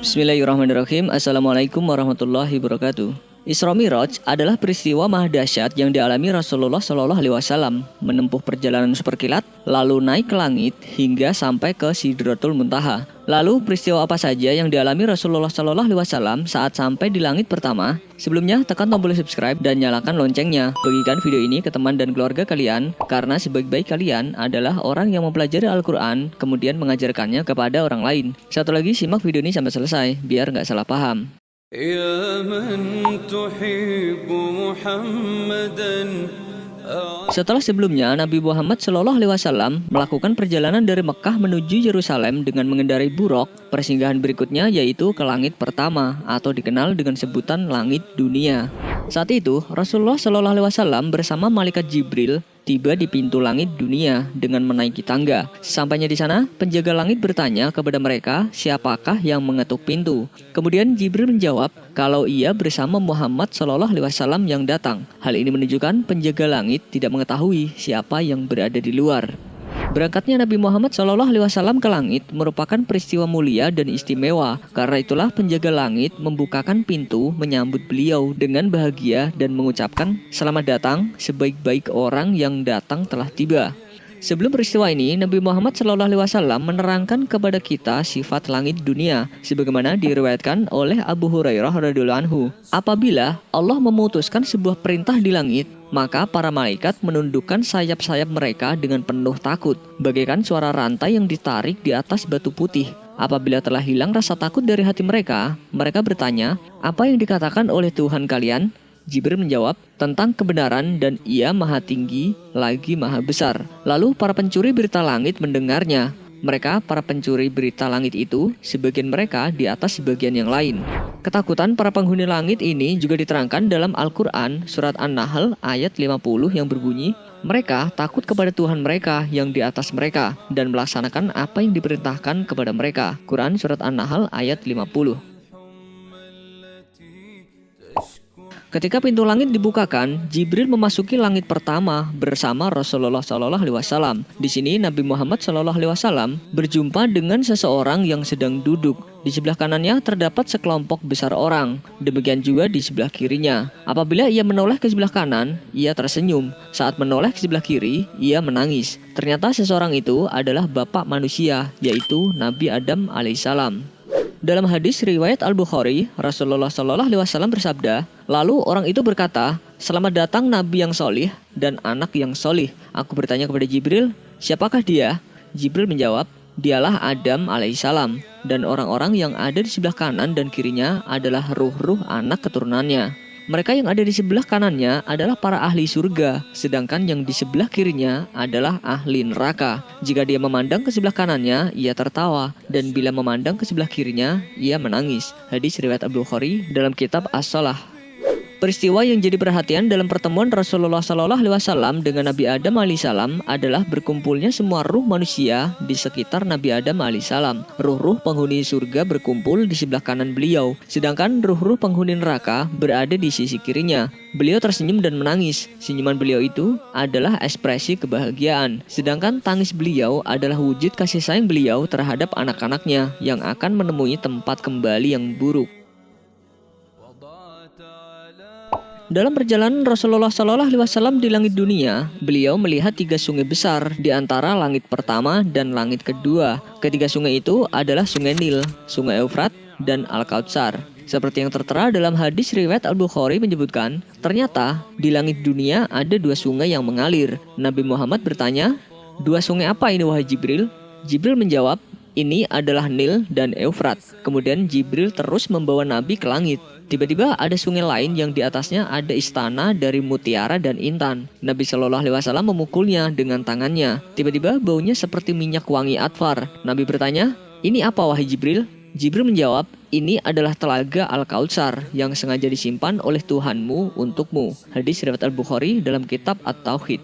Bismillahirrahmanirrahim. Assalamualaikum warahmatullahi wabarakatuh. Isra Miraj adalah peristiwa maha dahsyat yang dialami Rasulullah Shallallahu Alaihi Wasallam, menempuh perjalanan seperkilat, lalu naik ke langit hingga sampai ke Sidratul Muntaha. Lalu peristiwa apa saja yang dialami Rasulullah Shallallahu Alaihi Wasallam saat sampai di langit pertama? Sebelumnya tekan tombol subscribe dan nyalakan loncengnya. Bagikan video ini ke teman dan keluarga kalian, karena sebaik-baik kalian adalah orang yang mempelajari Al-Quran kemudian mengajarkannya kepada orang lain. Satu lagi, simak video ini sampai selesai biar nggak salah paham. Setelah sebelumnya Nabi Muhammad Shallallahu Alaihi Wasallam melakukan perjalanan dari Mekah menuju Yerusalem dengan mengendarai buraq, persinggahan berikutnya yaitu ke langit pertama atau dikenal dengan sebutan langit dunia. Saat itu Rasulullah Shallallahu Alaihi Wasallam bersama malaikat Jibril tiba di pintu langit dunia dengan menaiki tangga. Sampainya di sana, penjaga langit bertanya kepada mereka siapakah yang mengetuk pintu. Kemudian Jibril menjawab kalau ia bersama Muhammad Shallallahu Alaihi Wasallam yang datang. Hal ini menunjukkan penjaga langit tidak mengetahui siapa yang berada di luar. Berangkatnya Nabi Muhammad Shallallahu Alaihi Wasallam ke langit merupakan peristiwa mulia dan istimewa. Karena itulah penjaga langit membukakan pintu menyambut beliau dengan bahagia dan mengucapkan selamat datang, sebaik-baik orang yang datang telah tiba. Sebelum peristiwa ini, Nabi Muhammad Shallallahu Alaihi Wasallam menerangkan kepada kita sifat langit dunia, sebagaimana diriwayatkan oleh Abu Hurairah radhiyallahu anhu. Apabila Allah memutuskan sebuah perintah di langit, maka para malaikat menundukkan sayap-sayap mereka dengan penuh takut, bagaikan suara rantai yang ditarik di atas batu putih. Apabila telah hilang rasa takut dari hati mereka, mereka bertanya, apa yang dikatakan oleh Tuhan kalian? Jibril menjawab, tentang kebenaran dan ia maha tinggi lagi maha besar. Lalu para pencuri berita langit mendengarnya. Mereka, para pencuri berita langit itu, sebagian mereka di atas sebagian yang lain. Ketakutan para penghuni langit ini juga diterangkan dalam Al-Quran, surat An-Nahl ayat 50 yang berbunyi, mereka takut kepada Tuhan mereka yang di atas mereka dan melaksanakan apa yang diperintahkan kepada mereka. Quran surat An-Nahl ayat 50. Ketika pintu langit dibukakan, Jibril memasuki langit pertama bersama Rasulullah Shallallahu Alaihi Wasallam. Di sini Nabi Muhammad Shallallahu Alaihi Wasallam berjumpa dengan seseorang yang sedang duduk. Di sebelah kanannya terdapat sekelompok besar orang. Demikian juga di sebelah kirinya. Apabila ia menoleh ke sebelah kanan, ia tersenyum. Saat menoleh ke sebelah kiri, ia menangis. Ternyata seseorang itu adalah bapak manusia, yaitu Nabi Adam alaihissalam. Dalam hadis riwayat Al-Bukhari, Rasulullah Shallallahu Alaihi Wasallam bersabda, lalu orang itu berkata, selamat datang Nabi yang solih dan anak yang solih. Aku bertanya kepada Jibril, siapakah dia? Jibril menjawab, dialah Adam alaihissalam, dan orang-orang yang ada di sebelah kanan dan kirinya adalah ruh-ruh anak keturunannya. Mereka yang ada di sebelah kanannya adalah para ahli surga, sedangkan yang di sebelah kirinya adalah ahli neraka. Jika dia memandang ke sebelah kanannya, ia tertawa, dan bila memandang ke sebelah kirinya, ia menangis. Hadis riwayat Al-Bukhari dalam kitab As-Shalah. Peristiwa yang jadi perhatian dalam pertemuan Rasulullah Shallallahu Alaihi Wasallam dengan Nabi Adam alaihissalam adalah berkumpulnya semua ruh manusia di sekitar Nabi Adam alaihissalam. Ruh-ruh penghuni surga berkumpul di sebelah kanan beliau, sedangkan ruh-ruh penghuni neraka berada di sisi kirinya. Beliau tersenyum dan menangis. Senyuman beliau itu adalah ekspresi kebahagiaan, sedangkan tangis beliau adalah wujud kasih sayang beliau terhadap anak-anaknya yang akan menemui tempat kembali yang buruk. Dalam perjalanan Rasulullah Shallallahu Alaihi Wasallam di langit dunia, beliau melihat 3 sungai besar di antara langit pertama dan langit kedua. Ketiga sungai itu adalah Sungai Nil, Sungai Eufrat, dan Al-Kautsar. Seperti yang tertera dalam hadis riwayat Al-Bukhari menyebutkan, ternyata di langit dunia ada 2 sungai yang mengalir. Nabi Muhammad bertanya, 2 sungai apa ini wahai Jibril? Jibril menjawab, ini adalah Nil dan Eufrat. Kemudian Jibril terus membawa Nabi ke langit. Tiba-tiba ada sungai lain yang di atasnya ada istana dari mutiara dan intan. Nabi Shallallahu Alaihi Wasallam memukulnya dengan tangannya. Tiba-tiba baunya seperti minyak wangi atfar. Nabi bertanya, ini apa wahai Jibril? Jibril menjawab, ini adalah telaga Al-Kautsar yang sengaja disimpan oleh Tuhanmu untukmu. Hadis riwayat Al-Bukhari dalam kitab At-Tauhid.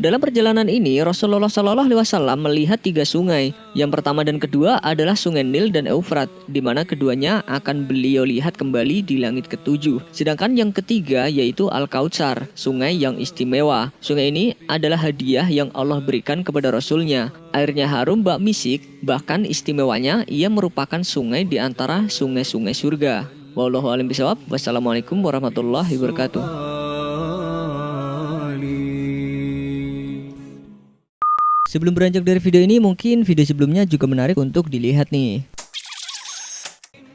Dalam perjalanan ini, Rasulullah Shallallahu Alaihi Wasallam melihat 3 sungai. Yang pertama dan kedua adalah Sungai Nil dan Eufrat, di mana keduanya akan beliau lihat kembali di langit ketujuh. Sedangkan yang ketiga yaitu Al-Kautsar, sungai yang istimewa. Sungai ini adalah hadiah yang Allah berikan kepada Rasulnya. Airnya harum bak misik, bahkan istimewanya ia merupakan sungai di antara sungai-sungai surga. Wallahu a'lam bishawab. Wassalamualaikum warahmatullahi wabarakatuh. Sebelum beranjak dari video ini, mungkin video sebelumnya juga menarik untuk dilihat nih.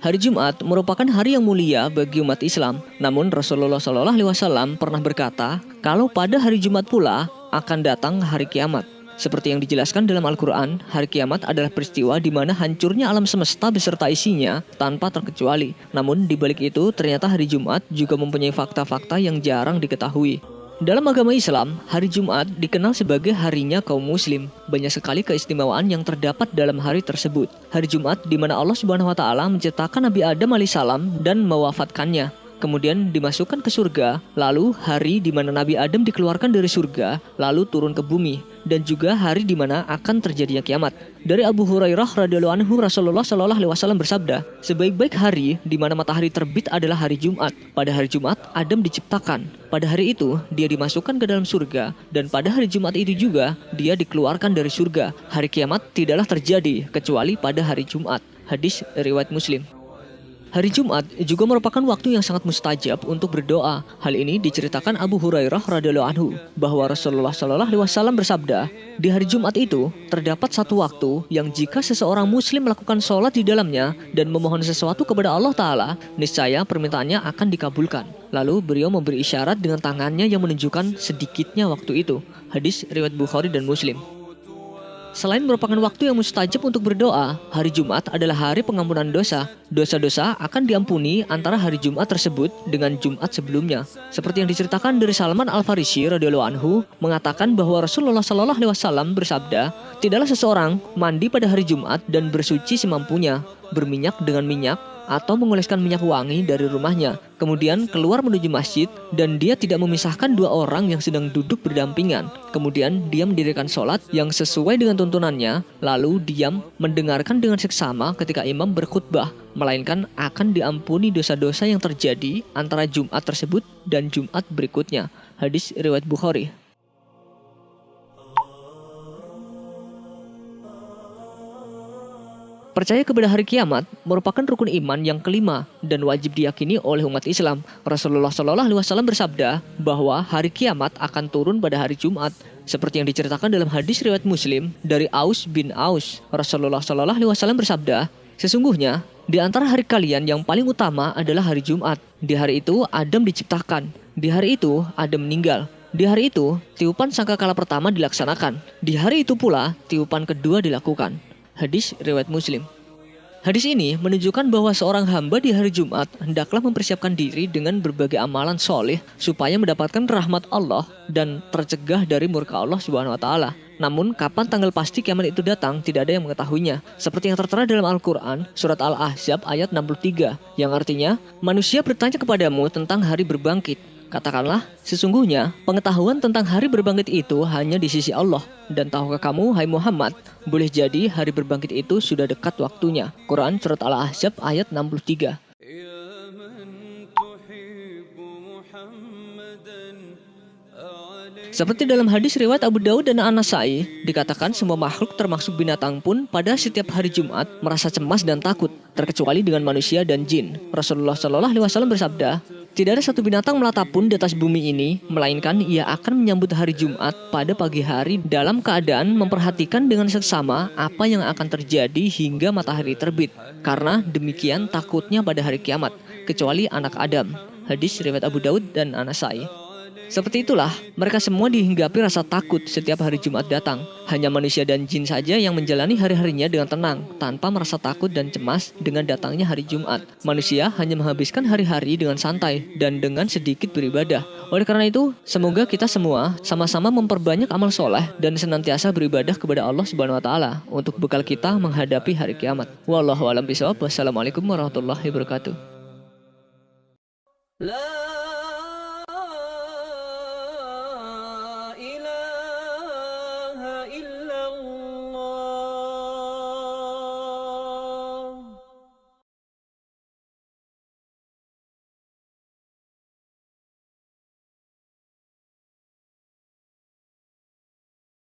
Hari Jumat merupakan hari yang mulia bagi umat Islam. Namun Rasulullah Shallallahu Alaihi Wasallam pernah berkata, kalau pada hari Jumat pula akan datang hari kiamat. Seperti yang dijelaskan dalam Al-Quran, hari kiamat adalah peristiwa di mana hancurnya alam semesta beserta isinya tanpa terkecuali. Namun di balik itu ternyata hari Jumat juga mempunyai fakta-fakta yang jarang diketahui. Dalam agama Islam, hari Jumat dikenal sebagai harinya kaum muslim. Banyak sekali keistimewaan yang terdapat dalam hari tersebut. Hari Jumat di mana Allah Subhanahu wa taala menciptakan Nabi Adam alaihissalam dan mewafatkannya. Kemudian dimasukkan ke surga, lalu hari di mana Nabi Adam dikeluarkan dari surga, lalu turun ke bumi, dan juga hari di mana akan terjadinya kiamat. Dari Abu Hurairah radhiyallahu anhu, Rasulullah Shallallahu Alaihi Wasallam bersabda, sebaik-baik hari di mana matahari terbit adalah hari Jumat. Pada hari Jumat, Adam diciptakan. Pada hari itu, dia dimasukkan ke dalam surga, dan pada hari Jumat itu juga, dia dikeluarkan dari surga. Hari kiamat tidaklah terjadi kecuali pada hari Jumat. Hadis riwayat Muslim. Hari Jumat juga merupakan waktu yang sangat mustajab untuk berdoa. Hal ini diceritakan Abu Hurairah radhiyallahu anhu bahwa Rasulullah Shallallahu Alaihi Wasallam bersabda, di hari Jumat itu terdapat satu waktu yang jika seseorang muslim melakukan sholat di dalamnya dan memohon sesuatu kepada Allah Ta'ala, niscaya permintaannya akan dikabulkan. Lalu beliau memberi isyarat dengan tangannya yang menunjukkan sedikitnya waktu itu. Hadis riwayat Bukhari dan Muslim. Selain merupakan waktu yang mustajab untuk berdoa, hari Jumat adalah hari pengampunan dosa. Dosa-dosa akan diampuni antara hari Jumat tersebut dengan Jumat sebelumnya. Seperti yang diceritakan dari Salman Al-Farisi radhiyallahu anhu mengatakan bahwa Rasulullah Shallallahu Alaihi Wasallam bersabda, tidaklah seseorang mandi pada hari Jumat dan bersuci semampunya, berminyak dengan minyak, atau mengoleskan minyak wangi dari rumahnya, kemudian keluar menuju masjid, dan dia tidak memisahkan dua orang yang sedang duduk berdampingan. Kemudian dia mendirikan sholat yang sesuai dengan tuntunannya, lalu diam mendengarkan dengan seksama ketika imam berkhutbah, melainkan akan diampuni dosa-dosa yang terjadi antara Jumat tersebut dan Jumat berikutnya. Hadis riwayat Bukhari. Percaya kepada hari kiamat merupakan rukun iman yang kelima dan wajib diyakini oleh umat Islam. Rasulullah Shallallahu Alaihi Wasallam bersabda bahwa hari kiamat akan turun pada hari Jumat. Seperti yang diceritakan dalam hadis riwayat Muslim dari Aus bin Aus, Rasulullah Shallallahu Alaihi Wasallam bersabda, sesungguhnya di antara hari kalian yang paling utama adalah hari Jumat. Di hari itu Adam diciptakan. Di hari itu Adam meninggal. Di hari itu tiupan sangkakala pertama dilaksanakan. Di hari itu pula tiupan kedua dilakukan. Hadis riwayat Muslim. Hadis ini menunjukkan bahwa seorang hamba di hari Jumat hendaklah mempersiapkan diri dengan berbagai amalan soleh supaya mendapatkan rahmat Allah dan tercegah dari murka Allah Subhanahu wa taala. Namun kapan tanggal pasti kiamat itu datang tidak ada yang mengetahuinya. Seperti yang tertera dalam Al-Quran surat Al-Ahzab ayat 63 yang artinya manusia bertanya kepadamu tentang hari berbangkit. Katakanlah, sesungguhnya pengetahuan tentang hari berbangkit itu hanya di sisi Allah. Dan tahukah kamu, hai Muhammad, boleh jadi hari berbangkit itu sudah dekat waktunya. Quran surat Al-Ahzab ayat 63. Seperti dalam hadis riwayat Abu Daud dan An-Nasai, dikatakan semua makhluk termasuk binatang pun pada setiap hari Jumat merasa cemas dan takut, terkecuali dengan manusia dan jin. Rasulullah Shallallahu Alaihi Wasallam bersabda, tidak ada satu binatang melata pun di atas bumi ini, melainkan ia akan menyambut hari Jumat pada pagi hari dalam keadaan memperhatikan dengan seksama apa yang akan terjadi hingga matahari terbit. Karena demikian takutnya pada hari kiamat, kecuali anak Adam. Hadis riwayat Abu Daud dan An-Nasai. Seperti itulah, mereka semua dihinggapi rasa takut setiap hari Jumat datang. Hanya manusia dan jin saja yang menjalani hari-harinya dengan tenang, tanpa merasa takut dan cemas dengan datangnya hari Jumat. Manusia hanya menghabiskan hari-hari dengan santai dan dengan sedikit beribadah. Oleh karena itu, semoga kita semua sama-sama memperbanyak amal soleh dan senantiasa beribadah kepada Allah Subhanahu wa taala untuk bekal kita menghadapi hari kiamat. Wallahu a'lam bishawab. Wassalamualaikum warahmatullahi wabarakatuh.